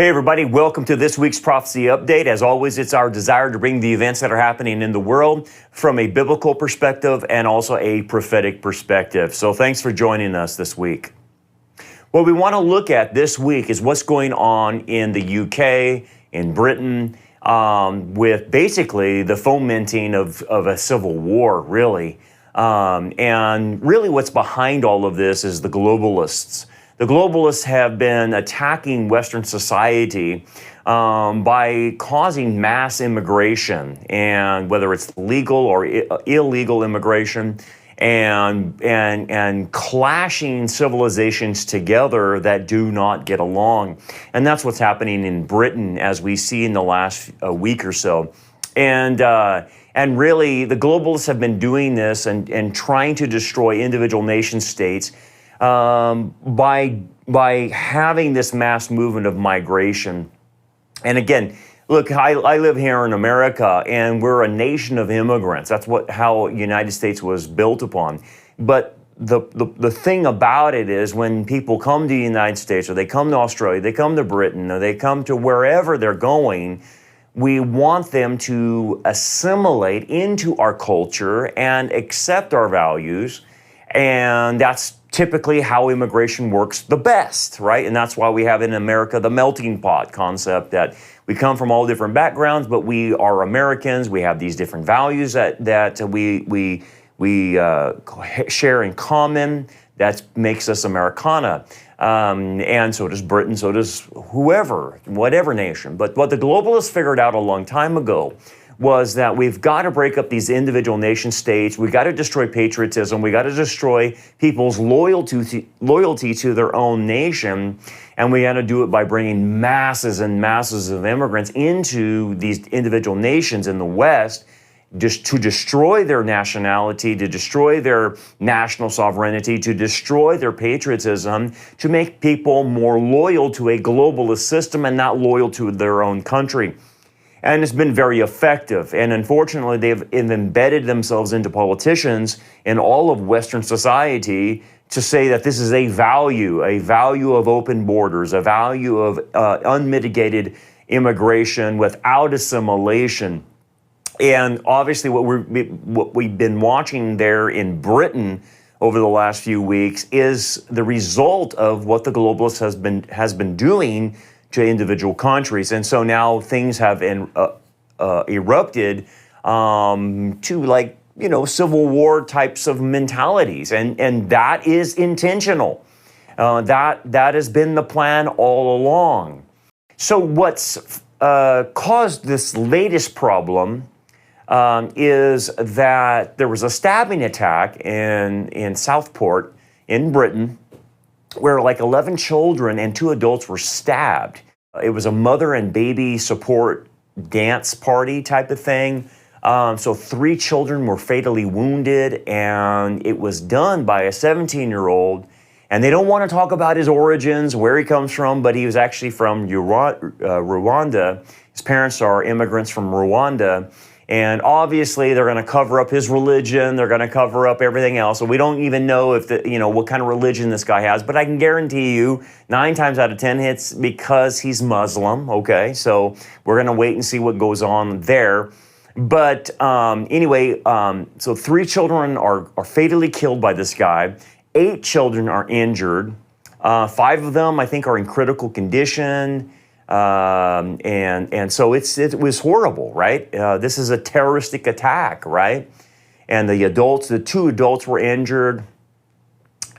Hey everybody, welcome to this week's Prophecy Update. As always, it's our desire to bring the events that are happening in the world from a biblical perspective and also a prophetic perspective. So thanks for joining us this week. What we want to look at this week is what's going on in the UK, in Britain, with basically the fomenting of a civil war, really. And really what's behind all of this is the globalists. The globalists have been attacking Western society by causing mass immigration, and whether it's legal or illegal immigration, and clashing civilizations together that do not get along. And that's what's happening in Britain, as we see in the last week or so. And really, the globalists have been doing this and trying to destroy individual nation states by having this mass movement of migration. And again, look, I live here in America, and we're a nation of immigrants. That's how the United States was built upon. But the thing about it is, when people come to the United States, or they come to Australia, they come to Britain, or they come to wherever they're going, we want them to assimilate into our culture and accept our values. And that's typically how immigration works the best, right? And that's why we have in America the melting pot concept, that we come from all different backgrounds, but we are Americans. We have these different values that we share in common. That makes us Americana. And so does Britain, so does whatever nation. But what the globalists figured out a long time ago was that we've got to break up these individual nation states. We've got to destroy patriotism. We've got to destroy people's loyalty to their own nation. And we got to do it by bringing masses and masses of immigrants into these individual nations in the West, just to destroy their nationality, to destroy their national sovereignty, to destroy their patriotism, to make people more loyal to a globalist system and not loyal to their own country. And it's been very effective. And unfortunately, they've embedded themselves into politicians in all of Western society to say that this is a value of open borders, a value of unmitigated immigration without assimilation. And obviously what we've been watching there in Britain over the last few weeks is the result of what the globalists has been doing to individual countries. And so now things have erupted to civil war types of mentalities. And that is intentional. That has been the plan all along. So what's caused this latest problem is that there was a stabbing attack in Southport in Britain, where like 11 children and 2 adults were stabbed. It was a mother and baby support dance party type of thing. So 3 children were fatally wounded, and it was done by a 17-year-old. And they don't want to talk about his origins, where he comes from, but he was actually from Rwanda. His parents are immigrants from Rwanda. And obviously, they're going to cover up his religion. They're going to cover up everything else. So we don't even know if what kind of religion this guy has. But I can guarantee you, 9 times out of 10, it's because he's Muslim. Okay, so we're going to wait and see what goes on there. But anyway, so 3 children are fatally killed by this guy. 8 children are injured. 5 of them, I think, are in critical condition. And so it was horrible, right? This is a terroristic attack, right? And the 2 adults were injured.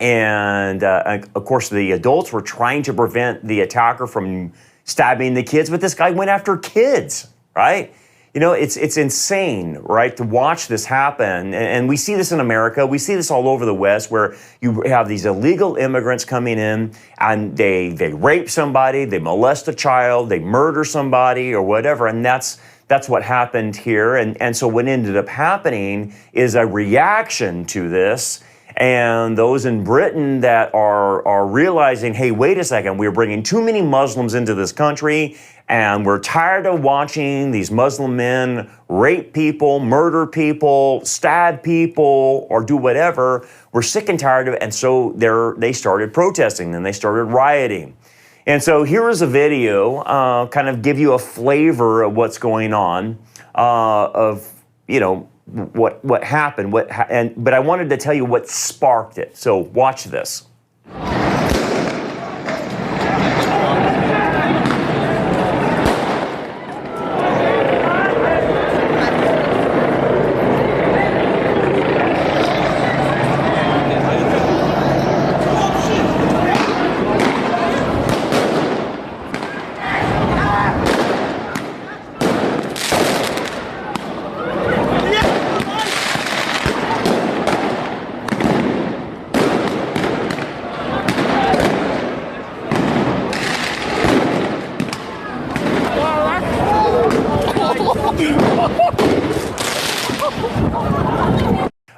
And of course, the adults were trying to prevent the attacker from stabbing the kids, but this guy went after kids, right? It's insane, right, to watch this happen. And we see this in America. We see this all over the West, where you have these illegal immigrants coming in, and they rape somebody, they molest a child, they murder somebody or whatever. And that's what happened here. And so what ended up happening is a reaction to this. And those in Britain that are realizing, hey, wait a second, we're bringing too many Muslims into this country, and we're tired of watching these Muslim men rape people, murder people, stab people, or do whatever. We're sick and tired of it. And so they started protesting, and they started rioting. And so here is a video, kind of give you a flavor of what's going on, of, you know, what happened, but I wanted to tell you what sparked it. So watch this.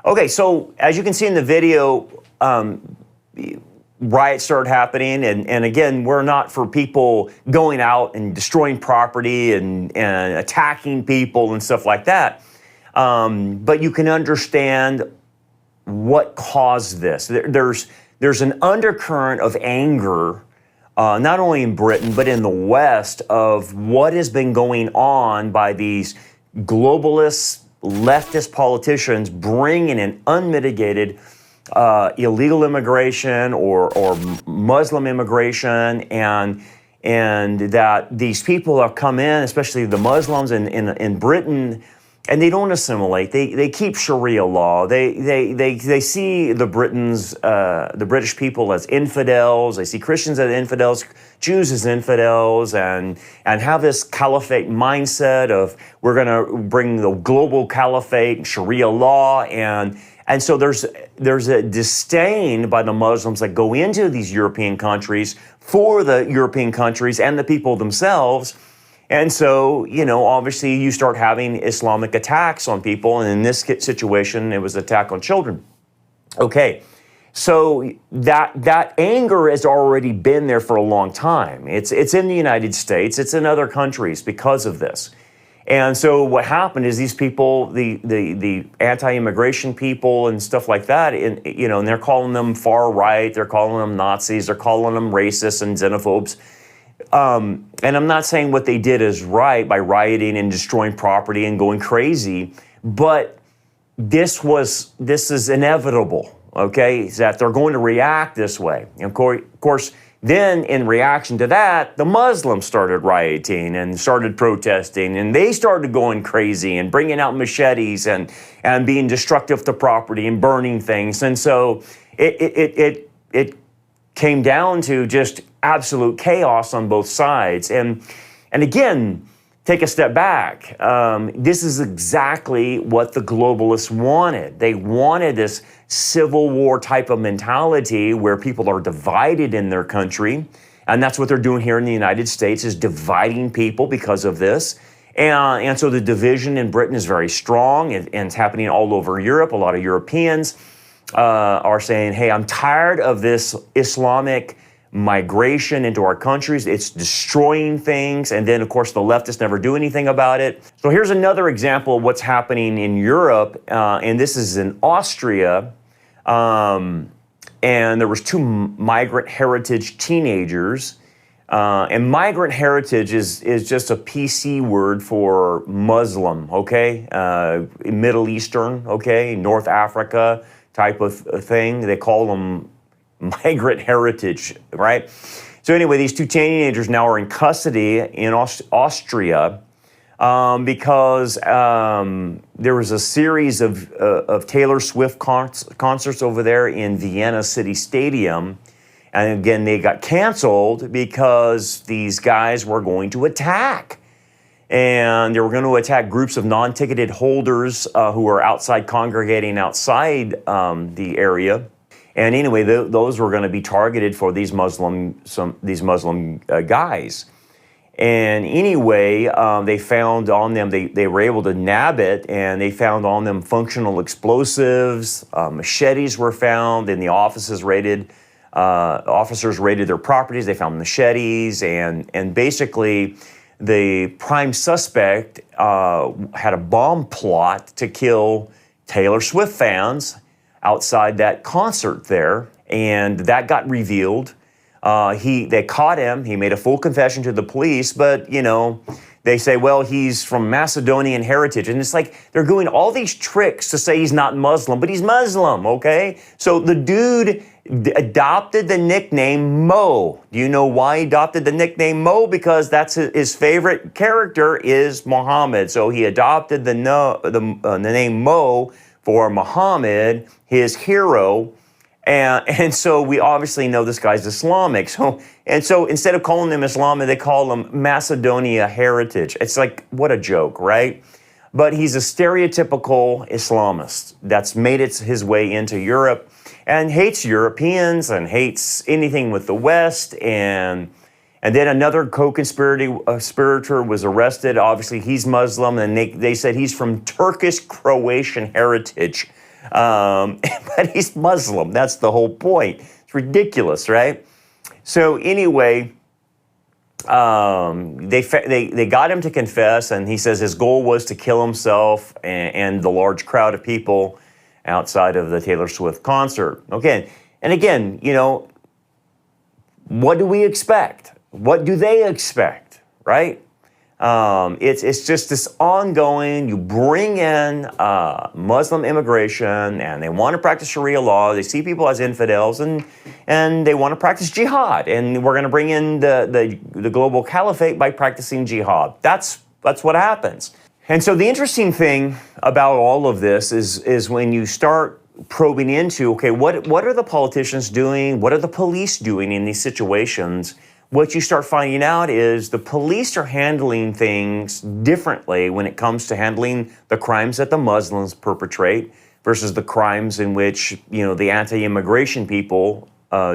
Okay, so as you can see in the video, riots started happening, and again, we're not for people going out and destroying property and attacking people and stuff like that. But you can understand what caused this. There's an undercurrent of anger, not only in Britain, but in the West, of what has been going on by these globalists, leftist politicians bringing in unmitigated illegal immigration or Muslim immigration, and that these people have come in, especially the Muslims in Britain, and they don't assimilate. They keep Sharia law. They see the British people as infidels. They see Christians as infidels, Jews as infidels, and have this caliphate mindset of we're going to bring the global caliphate and Sharia law, and so there's a disdain by the Muslims that go into these European countries for the European countries and the people themselves. And so, you know, obviously you start having Islamic attacks on people, and in this situation, it was an attack on children. Okay, so that anger has already been there for a long time. It's in the United States, it's in other countries because of this. And so what happened is these people, the anti-immigration people and stuff like that, and they're calling them far right, they're calling them Nazis, they're calling them racists and xenophobes. And I'm not saying what they did is right by rioting and destroying property and going crazy, but this is inevitable, okay? Is that they're going to react this way. And of course, then in reaction to that, the Muslims started rioting and started protesting, and they started going crazy and bringing out machetes and being destructive to property and burning things. And so it came down to just absolute chaos on both sides. And again, take a step back. This is exactly what the globalists wanted. They wanted this civil war type of mentality where people are divided in their country. And that's what they're doing here in the United States, is dividing people because of this. And so the division in Britain is very strong, and it's happening all over Europe. A lot of Europeans are saying, hey, I'm tired of this Islamic migration into our countries. It's destroying things. And then, of course, the leftists never do anything about it. So here's another example of what's happening in Europe. And this is in Austria. And there was two migrant heritage teenagers. And migrant heritage is just a PC word for Muslim, okay? Middle Eastern, okay? North Africa type of thing. They call them migrant heritage, right? So anyway, these two teenagers now are in custody in Austria because there was a series of Taylor Swift concerts over there in Vienna City Stadium. And again, they got canceled because these guys were going to attack. And they were going to attack groups of non-ticketed holders who were outside, congregating outside the area. And anyway, those were going to be targeted for these Muslim guys. And anyway, they found on them, they were able to nab it, and they found on them functional explosives, machetes were found, and the officers raided their properties. They found machetes, and basically the prime suspect had a bomb plot to kill Taylor Swift fans outside that concert there, and that got revealed. They caught him. He made a full confession to the police, but they say, well, he's from Macedonian heritage. And it's like they're doing all these tricks to say he's not Muslim, but he's Muslim, okay? So the dude adopted the nickname Mo. Do you know why he adopted the nickname Mo? Because that's his favorite character is Muhammad. So he adopted the name Mo for Muhammad, his hero. And so we obviously know this guy's Islamic. So instead of calling him Islamic, they call him Macedonia heritage. It's like, what a joke, right? But he's a stereotypical Islamist that's made his way into Europe and hates Europeans and hates anything with the West. And then another co-conspirator was arrested. Obviously, he's Muslim, and they said he's from Turkish-Croatian heritage. But he's Muslim. That's the whole point. It's ridiculous, right? So anyway, they got him to confess, and he says his goal was to kill himself and the large crowd of people outside of the Taylor Swift concert. Okay, and again, what do we expect? What do they expect, right? It's just this ongoing, you bring in Muslim immigration and they want to practice Sharia law. They see people as infidels and they want to practice jihad. And we're going to bring in the global caliphate by practicing jihad. That's what happens. And so the interesting thing about all of this is when you start probing into, okay, what are the politicians doing? What are the police doing in these situations? What you start finding out is the police are handling things differently when it comes to handling the crimes that the Muslims perpetrate versus the crimes in which, the anti-immigration people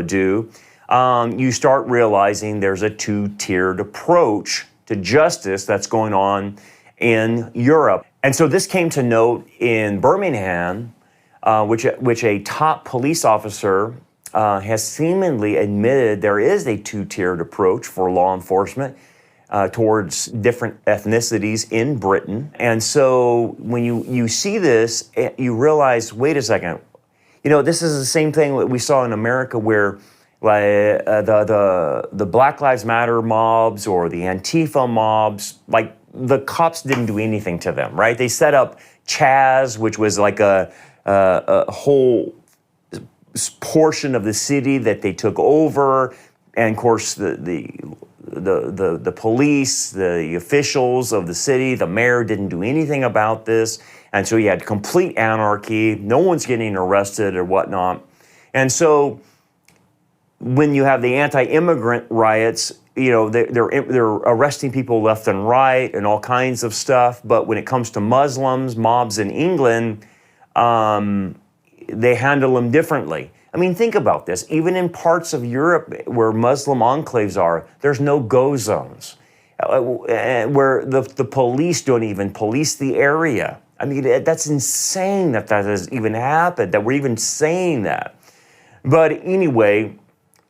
do. You start realizing there's a two-tiered approach to justice that's going on in Europe. And so this came to note in Birmingham, which a top police officer has seemingly admitted there is a two-tiered approach for law enforcement towards different ethnicities in Britain. And so when you see this, you realize, wait a second, this is the same thing that we saw in America where like the Black Lives Matter mobs or the Antifa mobs, like the cops didn't do anything to them, right? They set up Chaz, which was like a whole portion of the city that they took over, and of course the police, the officials of the city, the mayor didn't do anything about this, and so you had complete anarchy. No one's getting arrested or whatnot, and so when you have the anti-immigrant riots, they're arresting people left and right and all kinds of stuff. But when it comes to Muslims, mobs in England, they handle them differently. I mean, think about this. Even in parts of Europe where Muslim enclaves are, there's no go zones, where the police don't even police the area. I mean, that's insane that has even happened, that we're even saying that. But anyway,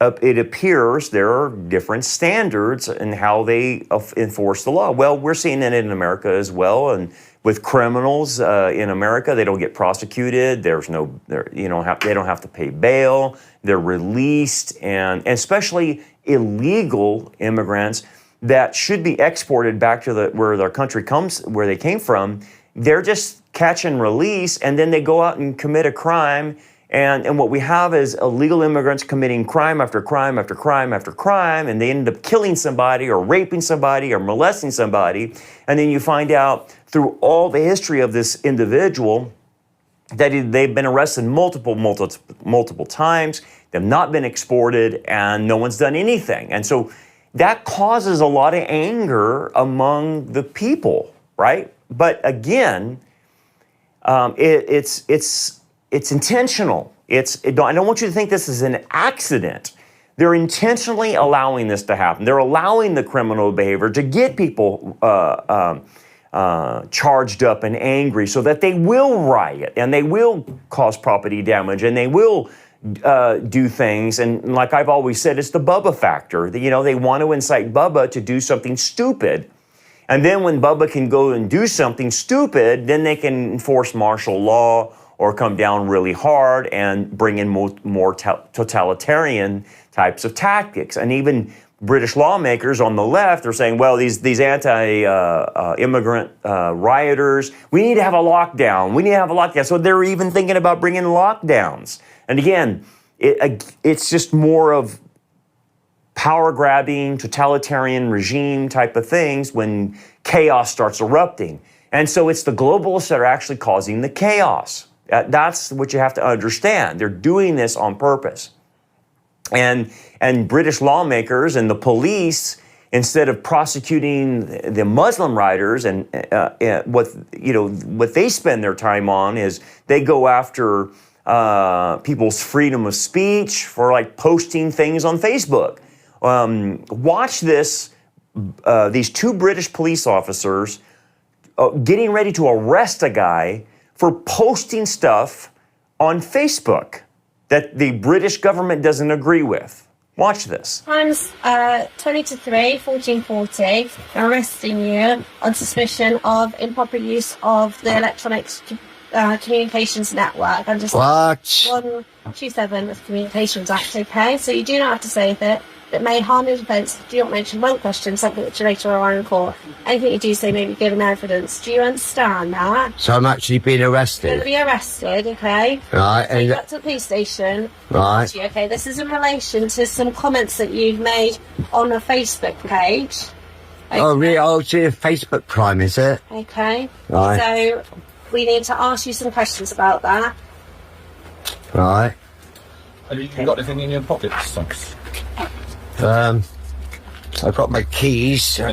it appears there are different standards in how they enforce the law. Well, we're seeing it in America as well, and with criminals in America, they don't get prosecuted. They don't have to pay bail. They're released, and especially illegal immigrants that should be exported back to where their country where they came from. They're just catch and release, and then they go out and commit a crime. And what we have is illegal immigrants committing crime after crime after crime after crime, and they end up killing somebody or raping somebody or molesting somebody. And then you find out through all the history of this individual that they've been arrested multiple times, they've not been exported, and no one's done anything. And so that causes a lot of anger among the people, right? But again, it's intentional. I don't want you to think this is an accident. They're intentionally allowing this to happen. They're allowing the criminal behavior to get people charged up and angry so that they will riot and they will cause property damage and they will do things. And like I've always said, it's the Bubba factor. They want to incite Bubba to do something stupid. And then when Bubba can go and do something stupid, then they can enforce martial law or come down really hard and bring in more totalitarian types of tactics. And even British lawmakers on the left are saying, well, these anti-immigrant rioters, we need to have a lockdown. We need to have a lockdown. So they're even thinking about bringing lockdowns. And again, it's just more of power-grabbing, totalitarian regime type of things when chaos starts erupting. And so it's the globalists that are actually causing the chaos. That's what you have to understand. They're doing this on purpose. And British lawmakers and the police, instead of prosecuting the Muslim rioters, and what they spend their time on is they go after people's freedom of speech for like posting things on Facebook. Watch this. These two British police officers getting ready to arrest a guy for posting stuff on Facebook that the British government doesn't agree with. Watch this. Times 20 to 3, 1440, arresting you on suspicion of improper use of the electronic communications network. And just what? 127 of Communications Act, okay? So you do not have to say that may harm your defence. Do not mention, won't question something which you later are in court. Anything you do say may be given evidence. Do you understand that? So I'm actually being arrested? You're going to be arrested, okay? Right. So you got to the police station. Right. Okay, this is in relation to some comments that you've made on a Facebook page. Okay. Oh, really? Oh, it's a Facebook crime, is it? Okay. Right. So we need to ask you some questions about that. Right. Have you got anything in your pockets, Thomas? I've got my keys. I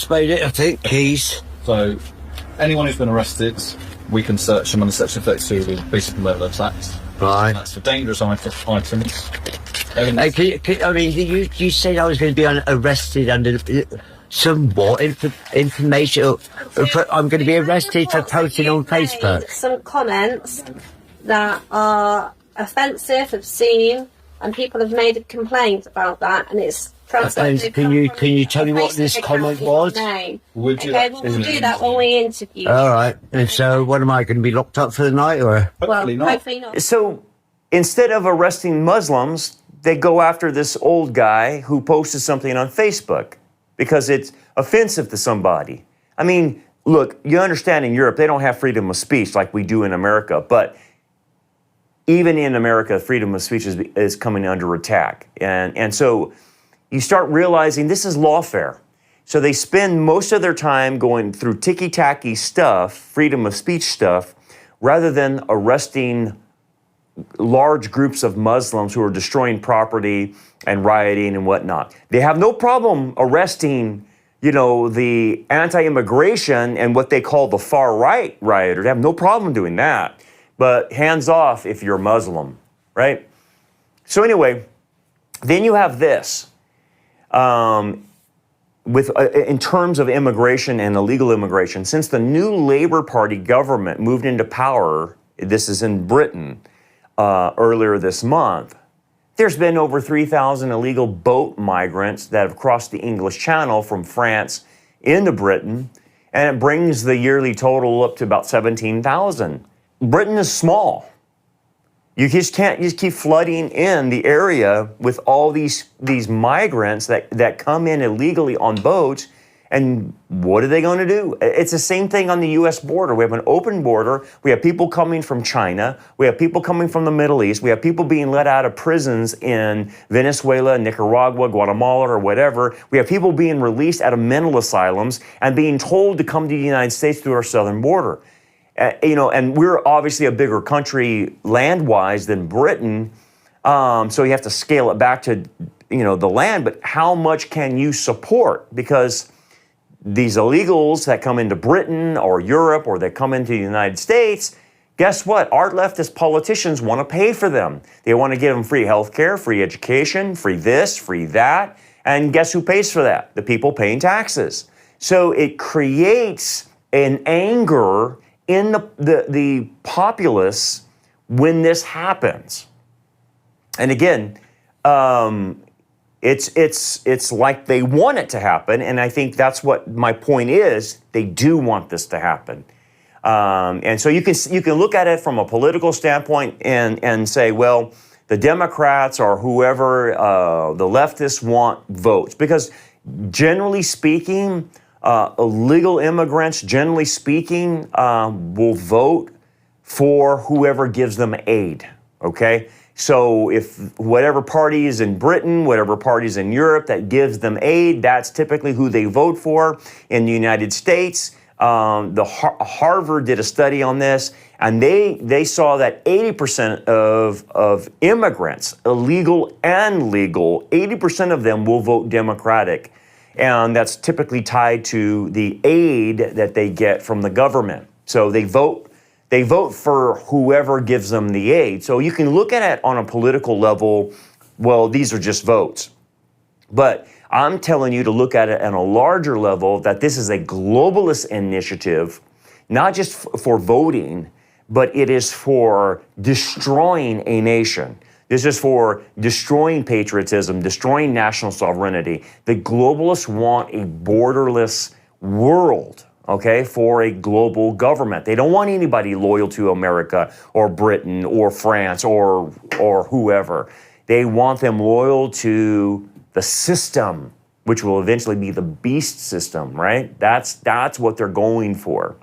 made it, I think, keys. So, anyone who's been arrested, we can search them under Section 32 of the Basic Murder Act. Right. That's for dangerous items. You said I was going to be arrested under some what information? I'm going to be arrested for posting on Facebook. Some comments that are offensive, obscene, and people have made a complaint about that, and it's can you tell me what this comment was? We'll do we'll do that when we interview. All right. And so, what am I going to be locked up for the night, or? Hopefully not. Hopefully not. So instead of arresting Muslims, they go after this old guy who posted something on Facebook because it's offensive to somebody. I mean, look, you understand in Europe, they don't have freedom of speech like we do in America, but even in America, freedom of speech is coming under attack. And so you start realizing this is lawfare. So they spend most of their time going through ticky-tacky stuff, freedom of speech stuff, rather than arresting large groups of Muslims who are destroying property and rioting and whatnot. They have no problem arresting, the anti-immigration and what they call the far-right rioters. They have no problem doing that. But hands off if you're Muslim, right? So anyway, then you have this. In terms of immigration and illegal immigration, since the new Labour Party government moved into power, this is in Britain, earlier this month, there's been over 3,000 illegal boat migrants that have crossed the English Channel from France into Britain, and it brings the yearly total up to about 17,000. Britain is small. You just keep flooding in the area with all these migrants that come in illegally on boats. And what are they going to do? It's the same thing on the U.S. border. We have an open border. We have people coming from China. We have people coming from the Middle East. We have people being let out of prisons in Venezuela, Nicaragua, Guatemala, or whatever. We have people being released out of mental asylums and being told to come to the United States through our southern border. And we're obviously a bigger country land-wise than Britain, so you have to scale it back to, the land. But how much can you support? Because these illegals that come into Britain or Europe or that come into the United States, guess what? Our leftist politicians want to pay for them. They want to give them free health care, free education, free this, free that. And guess who pays for that? The people paying taxes. So it creates an anger in the populace when this happens. And again, it's like they want it to happen, and I think that's what my point is. They do want this to happen, and so you can look at it from a political standpoint and say, well, the Democrats or whoever, the leftists want votes. Because generally speaking, illegal immigrants, generally speaking, will vote for whoever gives them aid, okay? So if whatever party is in Britain, whatever party is in Europe that gives them aid, that's typically who they vote for. In the United States, Harvard did a study on this, and they saw that 80% of immigrants, illegal and legal, 80% of them will vote Democratic. And that's typically tied to the aid that they get from the government. So they vote for whoever gives them the aid. So you can look at it on a political level, well, these are just votes. But I'm telling you to look at it on a larger level, that this is a globalist initiative, not just for voting, but it is for destroying a nation. This is for destroying patriotism, destroying national sovereignty. The globalists want a borderless world, okay, for a global government. They don't want anybody loyal to America or Britain or France or whoever. They want them loyal to the system, which will eventually be the beast system, right? That's what they're going for.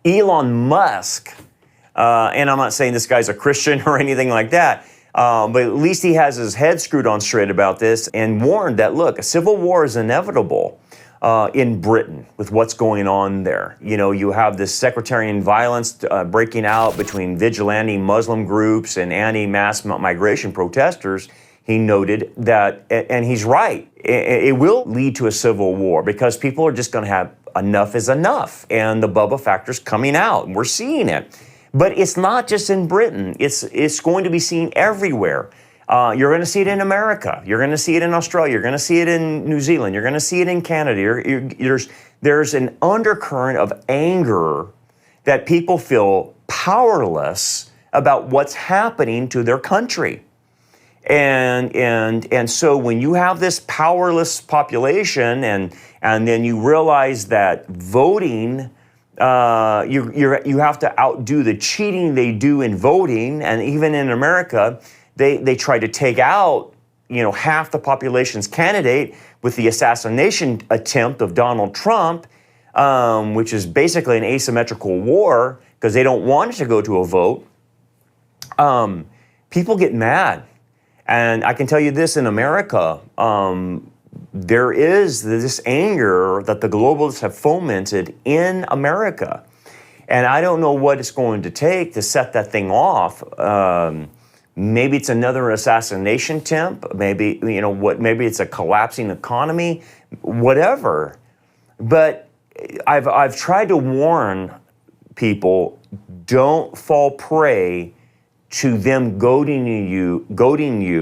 Elon Musk, and I'm not saying this guy's a Christian or anything like that, but at least he has his head screwed on straight about this and warned that, look, a civil war is inevitable in Britain with what's going on there. You know, you have this sectarian violence breaking out between vigilante Muslim groups and anti-mass migration protesters. He noted that, and he's right, it will lead to a civil war because people are just going to have enough is enough, and the Bubba factor's coming out, and we're seeing it. But it's not just in Britain. It's going to be seen everywhere. You're going to see it in America. You're going to see it in Australia. You're going to see it in New Zealand. You're going to see it in Canada. There's an undercurrent of anger that people feel powerless about what's happening to their country. And so when you have this powerless population and then you realize that voting, you have to outdo the cheating they do in voting, and even in America, they try to take out, you know, half the population's candidate with the assassination attempt of Donald Trump, which is basically an asymmetrical war because they don't want it to go to a vote. People get mad. And I can tell you this, in America, there is this anger that the globalists have fomented in America. And I don't know what it's going to take to set that thing off. Maybe it's another assassination attempt. Maybe, you know, maybe it's a collapsing economy, whatever. But I've tried to warn people, don't fall prey to them goading you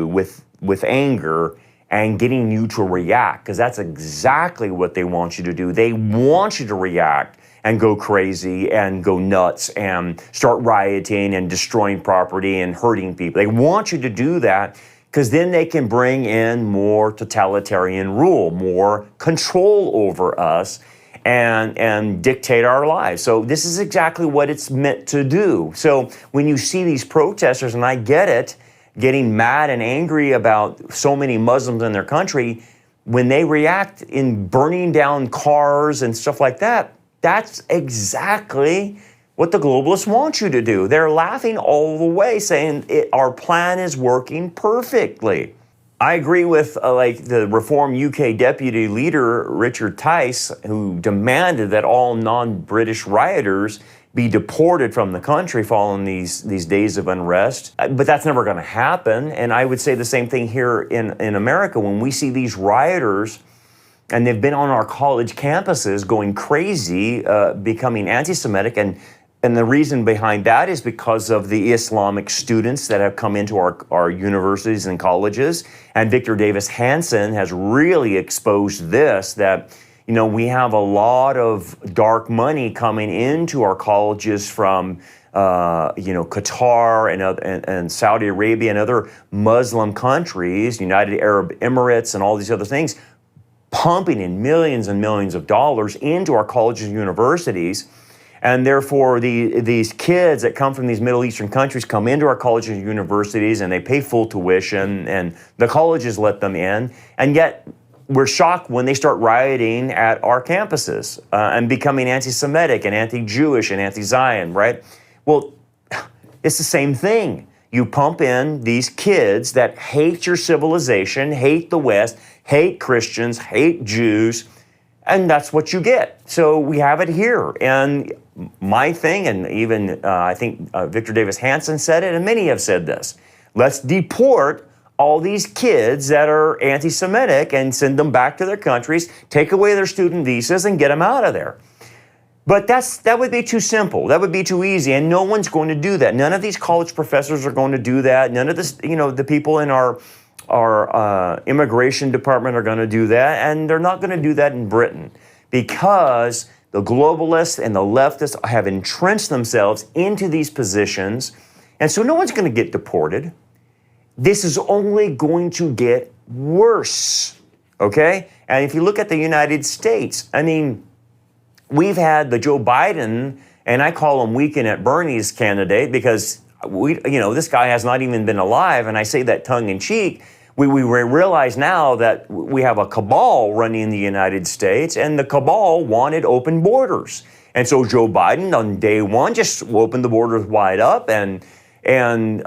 with anger and getting you to react, because that's exactly what they want you to do. They want you to react and go crazy and go nuts and start rioting and destroying property and hurting people. They want you to do that because then they can bring in more totalitarian rule, more control over us, and dictate our lives. So this is exactly what it's meant to do. So when you see these protesters, and I get it, getting mad and angry about so many Muslims in their country, when they react in burning down cars and stuff like that, that's exactly what the globalists want you to do. They're laughing all the way, saying our plan is working perfectly. I agree with like the Reform UK deputy leader, Richard Tice, who demanded that all non-British rioters be deported from the country following these days of unrest. But that's never going to happen. And I would say the same thing here in America. When we see these rioters, and they've been on our college campuses going crazy, becoming anti-Semitic, and the reason behind that is because of the Islamic students that have come into our universities and colleges. And Victor Davis Hanson has really exposed this, that, you know, we have a lot of dark money coming into our colleges from, Qatar and Saudi Arabia and other Muslim countries, United Arab Emirates and all these other things, pumping in millions and millions of dollars into our colleges and universities. And therefore, these kids that come from these Middle Eastern countries come into our colleges and universities, and they pay full tuition, and the colleges let them in. And yet, we're shocked when they start rioting at our campuses and becoming anti-Semitic and anti-Jewish and anti-Zion, right? Well, it's the same thing. You pump in these kids that hate your civilization, hate the West, hate Christians, hate Jews, and that's what you get. So we have it here. And my thing, and even I think Victor Davis Hanson said it, and many have said this, let's deport all these kids that are anti-Semitic and send them back to their countries, take away their student visas, and get them out of there. But that would be too simple. That would be too easy, and no one's going to do that. None of these college professors are going to do that. None of this, the people in our immigration department are going to do that, and they're not going to do that in Britain because the globalists and the leftists have entrenched themselves into these positions, and so no one's going to get deported. This is only going to get worse, okay? And if you look at the United States, I mean, we've had the Joe Biden, and I call him Weekend at Bernie's candidate because this guy has not even been alive, and I say that tongue in cheek. We realize now that we have a cabal running the United States, and the cabal wanted open borders. And so Joe Biden on day one just opened the borders wide up, and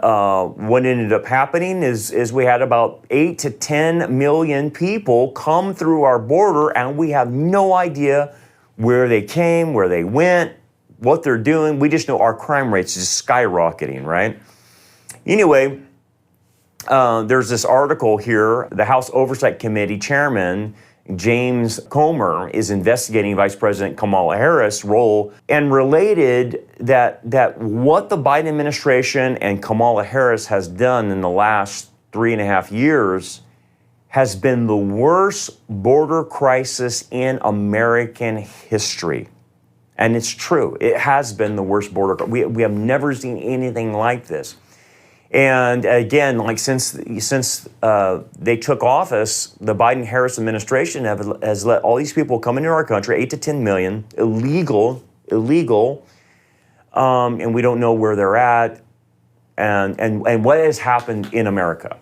what ended up happening is we had about 8 to 10 million people come through our border, and we have no idea where they came, where they went, what they're doing. We just know our crime rates is skyrocketing, right? Anyway, there's this article here. The House Oversight Committee Chairman, James Comer, is investigating Vice President Kamala Harris' role and related that what the Biden administration and Kamala Harris has done in the last 3.5 years has been the worst border crisis in American history. And it's true. It has been the worst border. We have never seen anything like this. And again, like since they took office, the Biden-Harris administration has let all these people come into our country, 8 to 10 million, illegal, and we don't know where they're at and what has happened in America.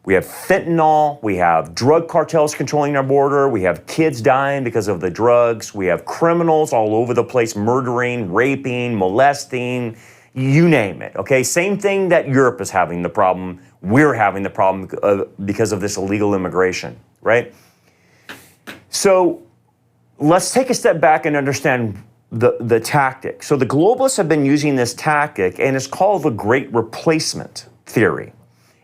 We have fentanyl, we have drug cartels controlling our border, we have kids dying because of the drugs, we have criminals all over the place murdering, raping, molesting, you name it, okay? Same thing that Europe is having the problem, we're having the problem because of this illegal immigration, right? So let's take a step back and understand the tactic. So the globalists have been using this tactic, and it's called the Great Replacement theory.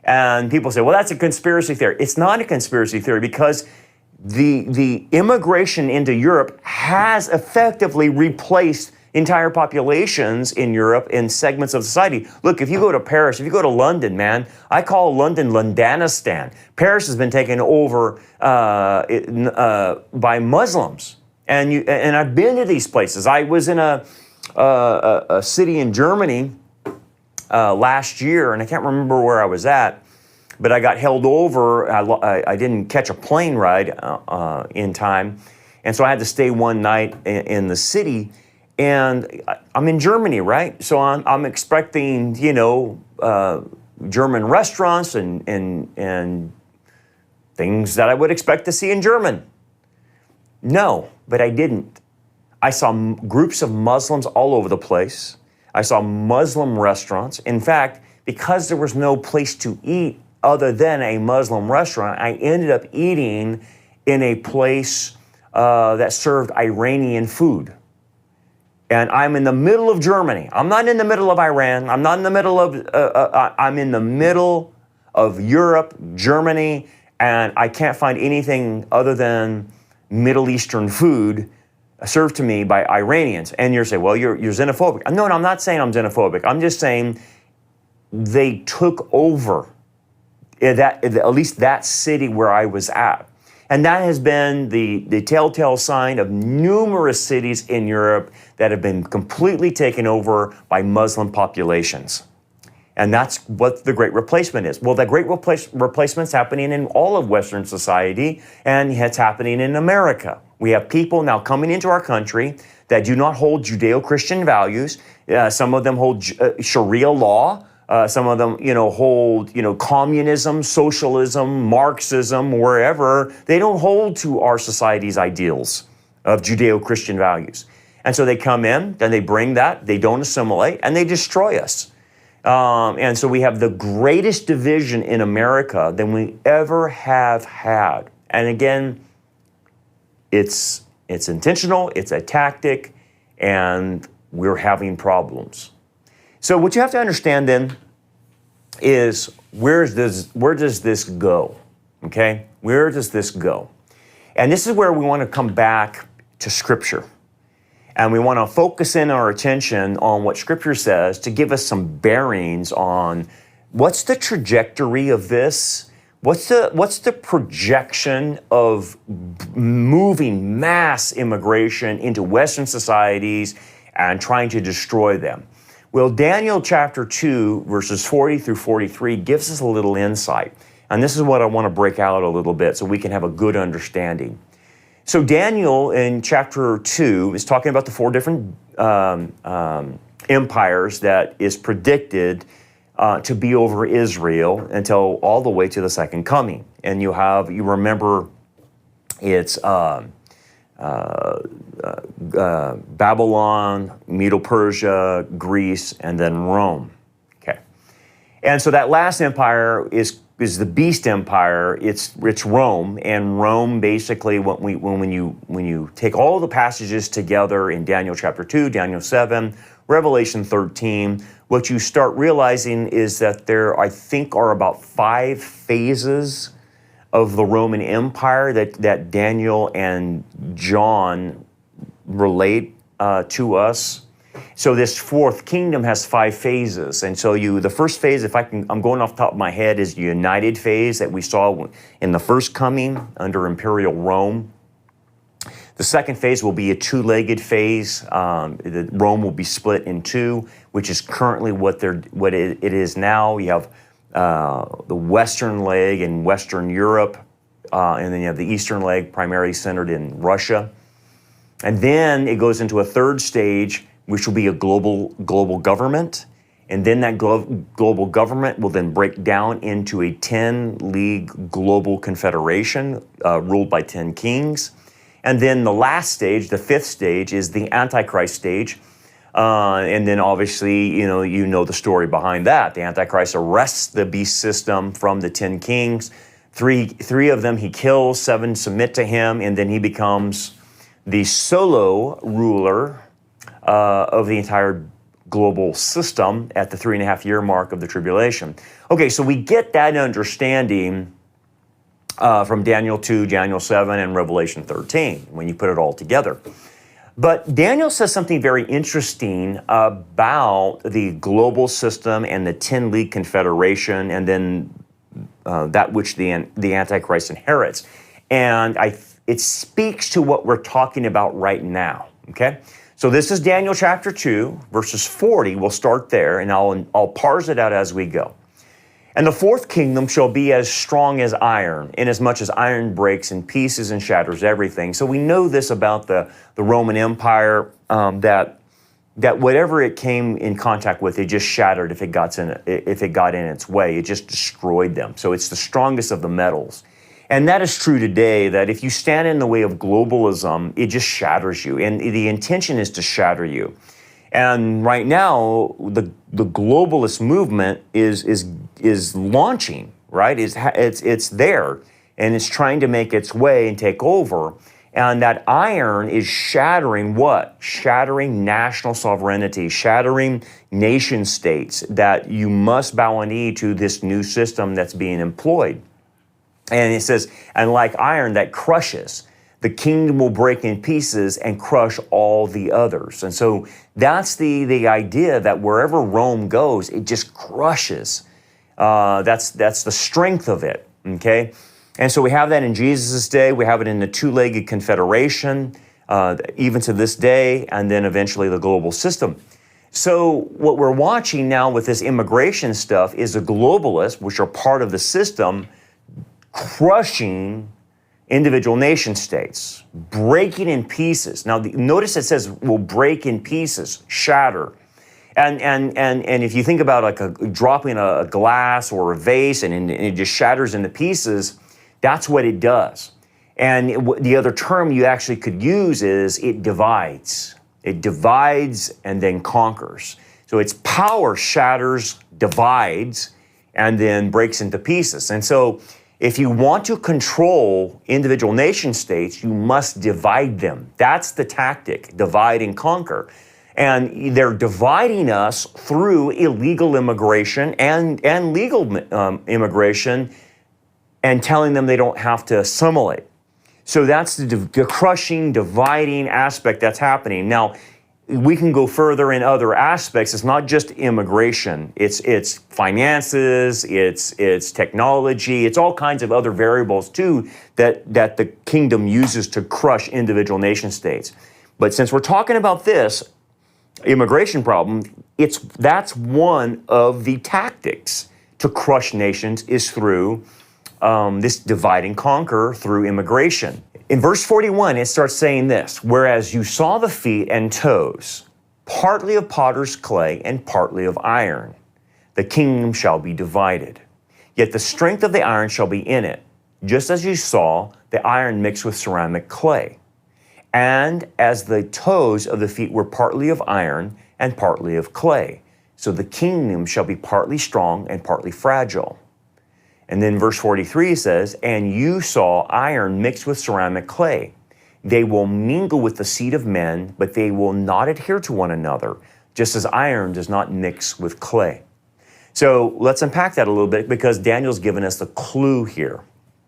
And people say, well, that's a conspiracy theory. It's not a conspiracy theory because the immigration into Europe has effectively replaced entire populations in Europe in segments of society. Look, if you go to Paris, if you go to London, man, I call London Londanistan. Paris has been taken over by Muslims. And I've been to these places. I was in a city in Germany last year, and I can't remember where I was at, but I got held over. I didn't catch a plane ride in time, and so I had to stay one night in the city. And I'm in Germany, right? So I'm expecting, German restaurants and things that I would expect to see in German. No, but I didn't. I saw groups of Muslims all over the place. I saw Muslim restaurants. In fact, because there was no place to eat other than a Muslim restaurant, I ended up eating in a place that served Iranian food. And I'm in the middle of Germany. I'm not in the middle of Iran. I'm not in the middle of, I'm in the middle of Europe, Germany, and I can't find anything other than Middle Eastern food served to me by Iranians. And you're saying, well, you're xenophobic. No, I'm not saying I'm xenophobic. I'm just saying they took over at least that city where I was at. And that has been the telltale sign of numerous cities in Europe that have been completely taken over by Muslim populations. And that's what the Great Replacement is. Well, the Great Replacement's happening in all of Western society, and it's happening in America. We have people now coming into our country that do not hold Judeo-Christian values. Some of them hold Sharia law. Some of them, hold, communism, socialism, Marxism, wherever. They don't hold to our society's ideals of Judeo-Christian values. And so they come in, and they bring that, they don't assimilate, and they destroy us. And so we have the greatest division in America than we ever have had. And again, it's intentional, it's a tactic, and we're having problems. So what you have to understand then is where does this go? Okay? Where does this go? And this is where we want to come back to Scripture. And we want to focus in our attention on what Scripture says to give us some bearings on what's the trajectory of this? What's the projection of moving mass immigration into Western societies and trying to destroy them? Well, Daniel chapter 2, verses 40 through 43 gives us a little insight. And this is what I want to break out a little bit so we can have a good understanding. So Daniel in chapter 2 is talking about the four different empires that is predicted to be over Israel until all the way to the second coming. And you remember it's Babylon, Medo-Persia, Greece, and then Rome. Okay, and so that last empire is the beast empire. It's Rome, and Rome basically when you take all the passages together in Daniel chapter 2, Daniel 7, Revelation 13, what you start realizing is that there, I think, are about 5 phases of the Roman Empire that Daniel and John relate to us. So this fourth kingdom has 5 phases. And so the first phase, I'm going off the top of my head, is the united phase that we saw in the first coming under imperial Rome. The second phase will be a 2-legged phase. Rome will be split in 2, which is currently what it is now. You have the western leg in Western Europe, and then you have the eastern leg primarily centered in Russia. And then it goes into a third stage, which will be a global government. And then that global government will then break down into a 10-league global confederation ruled by 10 kings. And then the last stage, the 5th stage, is the Antichrist stage. And then obviously, you know the story behind that. The Antichrist arrests the beast system from the 10 kings. Three of them he kills, 7 submit to him, and then he becomes the solo ruler of the entire global system at the 3.5-year mark of the tribulation. Okay, so we get that understanding from Daniel 2, Daniel 7, and Revelation 13 when you put it all together. But Daniel says something very interesting about the global system and the 10-league confederation, and then that which the Antichrist inherits. And it speaks to what we're talking about right now, okay? So this is Daniel chapter 2, verses 40. We'll start there, and I'll parse it out as we go. And the fourth kingdom shall be as strong as iron, inasmuch as iron breaks in pieces and shatters everything. So we know this about the Roman Empire, that whatever it came in contact with, it just shattered if it got in its way. It just destroyed them. So it's the strongest of the metals. And that is true today, that if you stand in the way of globalism, it just shatters you. And the intention is to shatter you. And right now, the globalist movement is launching, right? It's there, and it's trying to make its way and take over. And that iron is shattering what? Shattering national sovereignty, shattering nation states, that you must bow a knee to this new system that's being employed. And it says, and like iron that crushes, the kingdom will break in pieces and crush all the others. And so that's the idea that wherever Rome goes, it just crushes. That's the strength of it, okay? And so we have that in Jesus' day. We have it in the 2-legged confederation, even to this day, and then eventually the global system. So what we're watching now with this immigration stuff is the globalists, which are part of the system, crushing individual nation states, breaking in pieces. Now, notice it says will break in pieces, shatter. And if you think about like dropping a glass or a vase and it just shatters into pieces, that's what it does. And the other term you actually could use is it divides. It divides and then conquers. So its power shatters, divides, and then breaks into pieces. And so if you want to control individual nation states, you must divide them. That's the tactic, divide and conquer. And they're dividing us through illegal immigration and legal immigration and telling them they don't have to assimilate. So that's the crushing, dividing aspect that's happening. Now, we can go further in other aspects. It's not just immigration. It's finances, it's technology, it's all kinds of other variables too that the kingdom uses to crush individual nation states. But since we're talking about this immigration problem, that's one of the tactics to crush nations is through this divide and conquer through immigration. In verse 41, it starts saying this, whereas you saw the feet and toes, partly of potter's clay and partly of iron, the kingdom shall be divided. Yet the strength of the iron shall be in it, just as you saw the iron mixed with ceramic clay. And as the toes of the feet were partly of iron and partly of clay, so the kingdom shall be partly strong and partly fragile. And then verse 43 says, and you saw iron mixed with ceramic clay. They will mingle with the seed of men, but they will not adhere to one another, just as iron does not mix with clay. So let's unpack that a little bit because Daniel's given us the clue here.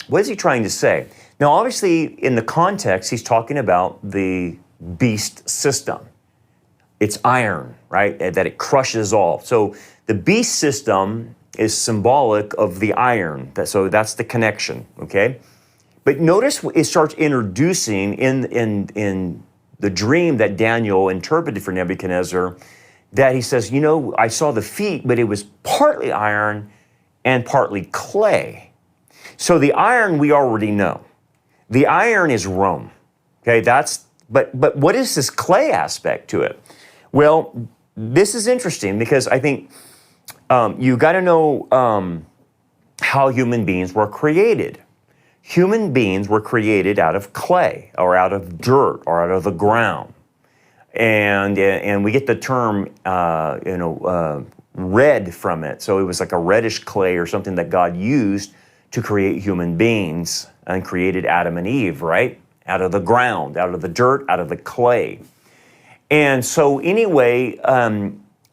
What is he trying to say? Now, obviously, in the context, he's talking about the beast system. It's iron, right? That it crushes all. So the beast system is symbolic of the iron. So that's the connection, okay? But notice it starts introducing in the dream that Daniel interpreted for Nebuchadnezzar that he says, you know, I saw the feet, but it was partly iron and partly clay. So the iron we already know. The iron is Rome, okay? But what is this clay aspect to it? Well, this is interesting because I think you got to know how human beings were created. Human beings were created out of clay or out of dirt or out of the ground. And we get the term, red from it. So it was like a reddish clay or something that God used to create human beings and created Adam and Eve, right? Out of the ground, out of the dirt, out of the clay. And so anyway,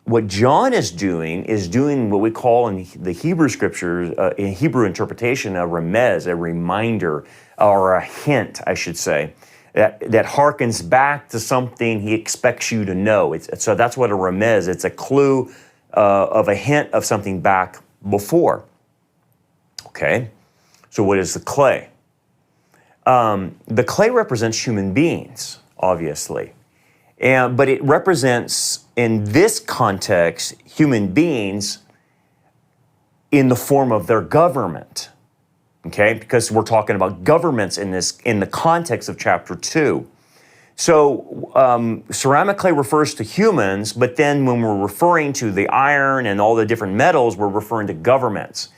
what John is doing what we call in the Hebrew scriptures, in Hebrew interpretation, a remez, a reminder, or a hint, I should say, that harkens back to something he expects you to know. So that's what a remez, it's a clue of a hint of something back before. Okay, so what is the clay? The clay represents human beings, obviously. But it represents, in this context, human beings in the form of their government, okay? Because we're talking about governments in the context of chapter 2. So ceramic clay refers to humans, but then when we're referring to the iron and all the different metals, we're referring to governments.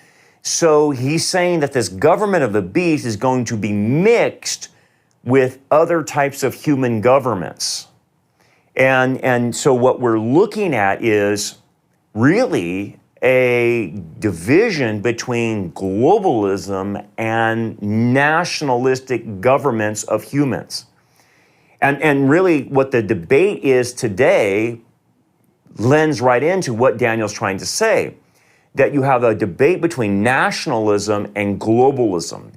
So he's saying that this government of the beast is going to be mixed with other types of human governments. And so what we're looking at is really a division between globalism and nationalistic governments of humans. And really what the debate is today lends right into what Daniel's trying to say, that you have a debate between nationalism and globalism.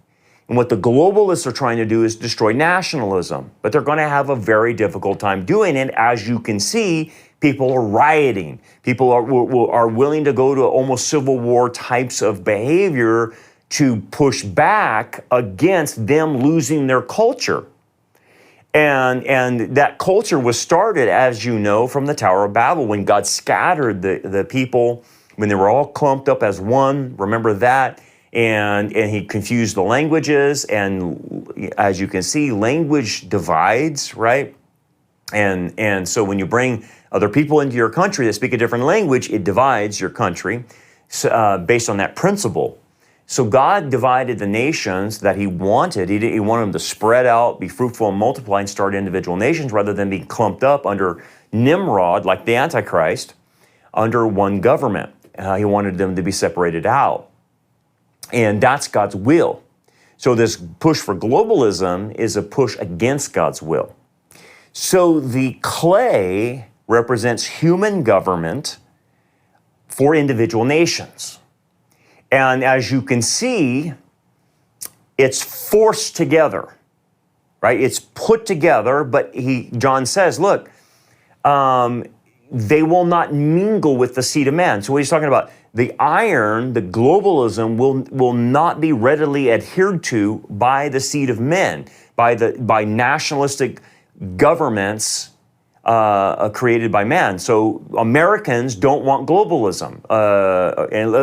And what the globalists are trying to do is destroy nationalism, but they're going to have a very difficult time doing it. As you can see, people are rioting. People are willing to go to almost civil war types of behavior to push back against them losing their culture. And that culture was started, as you know, from the Tower of Babel when God scattered the people, when they were all clumped up as one. Remember that? And he confused the languages, and as you can see, language divides, right? And so when you bring other people into your country that speak a different language, it divides your country based on that principle. So God divided the nations that he wanted. He wanted them to spread out, be fruitful and multiply and start individual nations rather than being clumped up under Nimrod, like the Antichrist, under one government. He wanted them to be separated out. And that's God's will. So this push for globalism is a push against God's will. So the clay represents human government for individual nations. And as you can see, it's forced together, right? It's put together, but John says, look, they will not mingle with the seed of man. So what he's talking about, the iron, the globalism will not be readily adhered to by the seed of men, by nationalistic governments created by man. So Americans don't want globalism,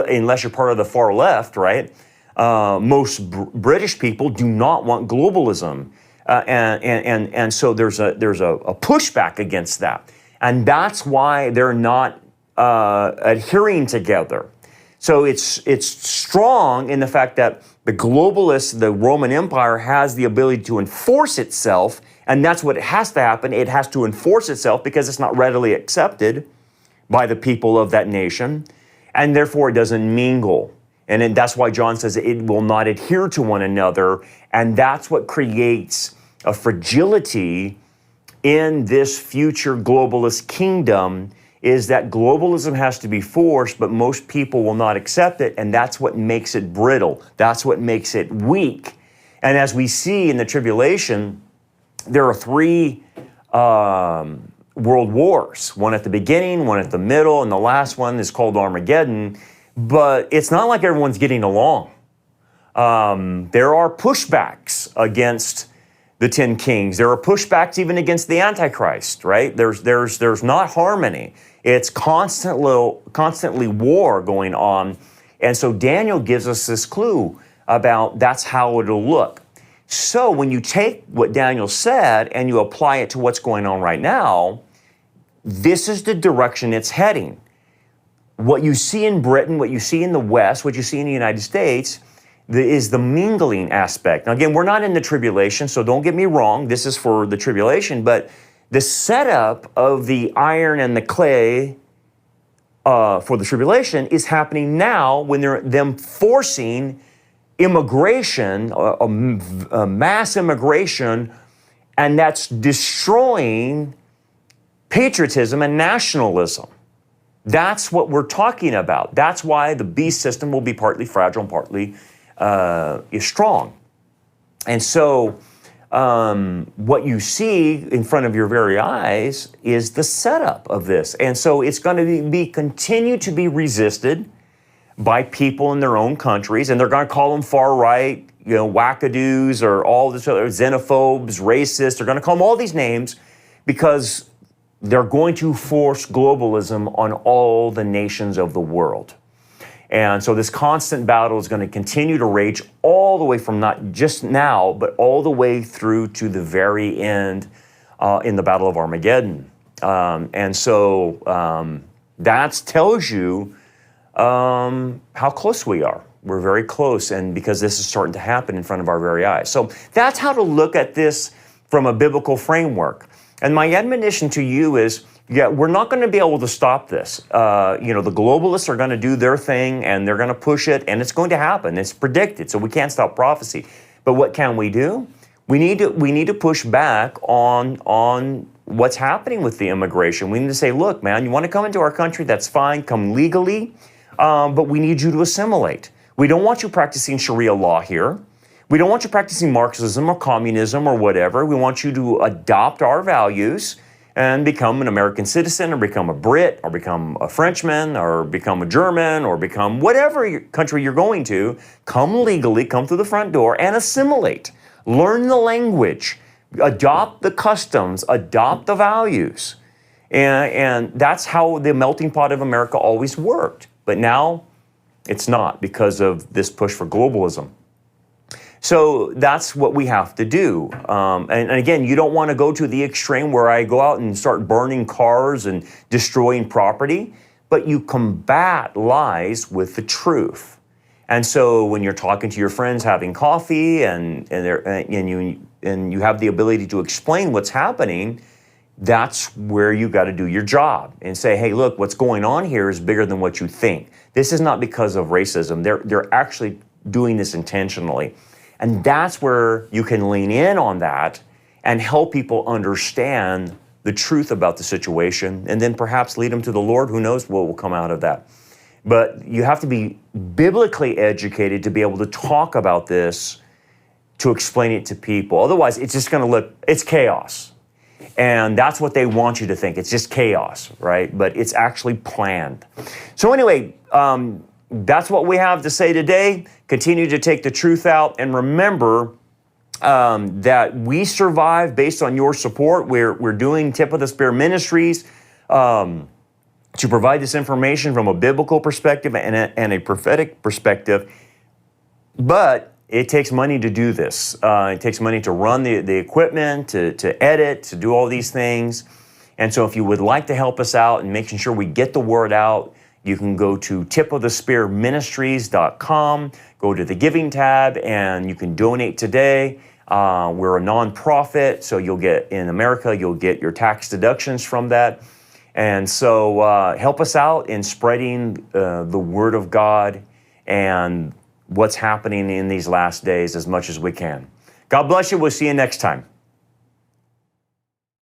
unless you're part of the far left, right? Most British people do not want globalism, and so there's a pushback against that, and that's why they're not adhering together. So it's strong in the fact that the globalists, the Roman Empire, has the ability to enforce itself. And that's what has to happen. It has to enforce itself because it's not readily accepted by the people of that nation. And therefore, it doesn't mingle. And that's why John says it will not adhere to one another. And that's what creates a fragility in this future globalist kingdom, is that globalism has to be forced, but most people will not accept it. And that's what makes it brittle. That's what makes it weak. And as we see in the tribulation, there are three world wars, one at the beginning, one at the middle, and the last one is called Armageddon. But it's not like everyone's getting along. There are pushbacks against the 10 kings. There are pushbacks even against the Antichrist, right? There's not harmony. It's constantly war going on. And so Daniel gives us this clue about that's how it'll look. So when you take what Daniel said and you apply it to what's going on right now, this is the direction it's heading. What you see in Britain, what you see in the West, what you see in the United States is the mingling aspect. Now, again, we're not in the tribulation, so don't get me wrong. This is for the tribulation, but the setup of the iron and the clay for the tribulation is happening now when they're them forcing immigration, a mass immigration, and that's destroying patriotism and nationalism. That's what we're talking about. That's why the beast system will be partly fragile and partly is strong. And so what you see in front of your very eyes is the setup of this. And so it's going to continue to be resisted by people in their own countries, and they're going to call them far right, wackadoos, or all this other xenophobes, racists. They're going to call them all these names because they're going to force globalism on all the nations of the world. And so this constant battle is going to continue to rage all the way from not just now, but all the way through to the very end in the Battle of Armageddon. And so that tells you how close we are. We're very close, and because this is starting to happen in front of our very eyes. So that's how to look at this from a biblical framework. And my admonition to you is, we're not going to be able to stop this. The globalists are going to do their thing, and they're going to push it, and it's going to happen. It's predicted, so we can't stop prophecy. But what can we do? We need to push back on what's happening with the immigration. We need to say, look, man, you want to come into our country? That's fine. Come legally, but we need you to assimilate. We don't want you practicing Sharia law here. We don't want you practicing Marxism or communism or whatever. We want you to adopt our values and become an American citizen, or become a Brit, or become a Frenchman, or become a German, or become whatever country you're going to. Come legally, come through the front door and assimilate. Learn the language, adopt the customs, adopt the values. And that's how the melting pot of America always worked. But now it's not, because of this push for globalism. So that's what we have to do. And again, you don't want to go to the extreme where I go out and start burning cars and destroying property, but you combat lies with the truth. And so when you're talking to your friends, having coffee, and you have the ability to explain what's happening, that's where you got to do your job and say, hey, look, what's going on here is bigger than what you think. This is not because of racism. They're actually doing this intentionally. And that's where you can lean in on that and help people understand the truth about the situation, and then perhaps lead them to the Lord. Who knows what will come out of that. But you have to be biblically educated to be able to talk about this, to explain it to people. Otherwise, it's just going to look, it's chaos. And that's what they want you to think. It's just chaos, right? But it's actually planned. So anyway, that's what we have to say today. Continue to take the truth out, and remember that we survive based on your support. We're doing Tip of the Spear Ministries to provide this information from a biblical perspective and a prophetic perspective. But it takes money to do this. It takes money to run the equipment, to edit, to do all these things. And so if you would like to help us out and making sure we get the word out, you can go to tipofthespearministries.com, go to the giving tab, and you can donate today. We're a nonprofit, so in America, you'll get your tax deductions from that. And so help us out in spreading the word of God and what's happening in these last days as much as we can. God bless you. We'll see you next time.